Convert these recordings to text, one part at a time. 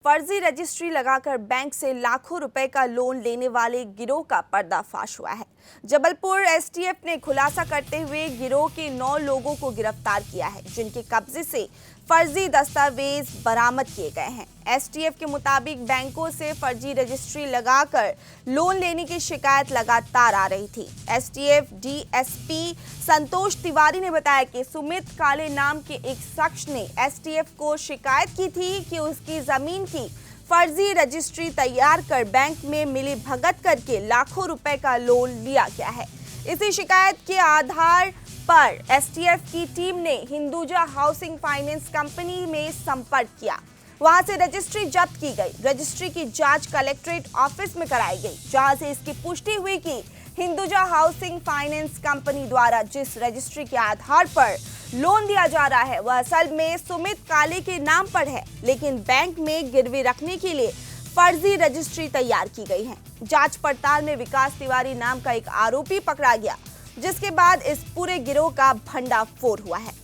फर्जी रजिस्ट्री लगाकर बैंक से लाखों रुपए का लोन लेने वाले गिरोह का पर्दाफाश हुआ है। जबलपुर एसटीएफ ने खुलासा करते हुए गिरोह के 9 लोगों को गिरफ्तार किया है, जिनके कब्जे से फर्जी दस्तावेज बरामद किए गए हैं। एसटीएफ के मुताबिक बैंकों से फर्जी रजिस्ट्री लगाकर लोन लेने की शिकायत लगातार आ रही थी। एसटीएफ डीएसपी संतोष तिवारी ने बताया कि सुमित काले नाम के एक शख्स ने एसटीएफ को शिकायत की थी कि उसकी जमीन की फर्जी रजिस्ट्री तैयार कर बैंक में मिली भगत करके लाखों रुपए का लोन लिया गया है। इसी शिकायत के आधार पर एसटीएफ की टीम ने हिंदुजा हाउसिंग फाइनेंस कंपनी में संपर्क किया। वहां से रजिस्ट्री जब्त की गई। रजिस्ट्री की जांच कलेक्ट्रेट ऑफिस में कराई गई, जहां से इसकी पुष्टि हुई कि हिंदुजा हाउसिंग फाइनेंस कंपनी द्वारा जिस रजिस्ट्री के आधार पर लोन दिया जा रहा है वह असल में सुमित काले के नाम पर है, लेकिन बैंक में गिरवी रखने के लिए फर्जी रजिस्ट्री तैयार की गई है। जांच पड़ताल में विकास तिवारी नाम का एक आरोपी पकड़ा गया, जिसके बाद इस पूरे गिरोह का भंडाफोड़ हुआ है।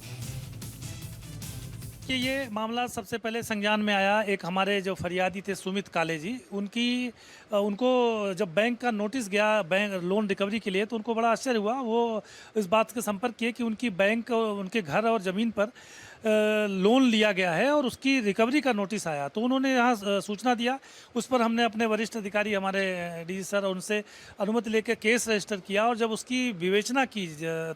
कि ये मामला सबसे पहले संज्ञान में आया। एक हमारे जो फरियादी थे सुमित काले जी, उनको जब बैंक का नोटिस गया बैंक लोन रिकवरी के लिए, तो उनको बड़ा आश्चर्य हुआ। वो इस बात के संपर्क किए कि उनकी बैंक उनके घर और ज़मीन पर लोन लिया गया है और उसकी रिकवरी का नोटिस आया। तो उन्होंने यहाँ सूचना दिया। उस पर हमने अपने वरिष्ठ अधिकारी हमारे डीजी सर उनसे अनुमति लेकर केस रजिस्टर किया, और जब उसकी विवेचना की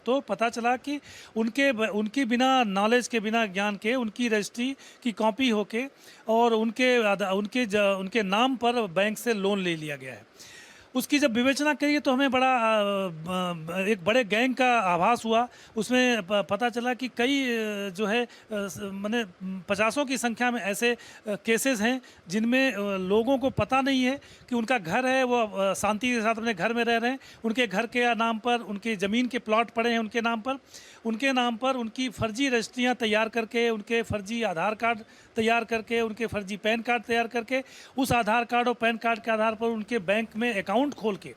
तो पता चला कि उनकी बिना नॉलेज के, बिना ज्ञान के उनकी रजिस्ट्री की कॉपी होके और उनके नाम पर बैंक से लोन ले लिया गया है। उसकी जब विवेचना करी तो हमें एक बड़े गैंग का आभास हुआ। उसमें पता चला कि कई जो है माने 50 की संख्या में ऐसे केसेस हैं जिनमें लोगों को पता नहीं है कि उनका घर है, वो शांति के साथ अपने घर में रह रहे हैं। उनके घर के नाम पर उनकी ज़मीन के प्लॉट पड़े हैं, उनके नाम पर उनकी फर्जी रजिस्ट्रियाँ तैयार करके, उनके फर्जी आधार कार्ड तैयार करके, उनके फर्जी पैन कार्ड तैयार करके, उस आधार कार्ड और पैन कार्ड के आधार पर उनके बैंक में अकाउंट खोल के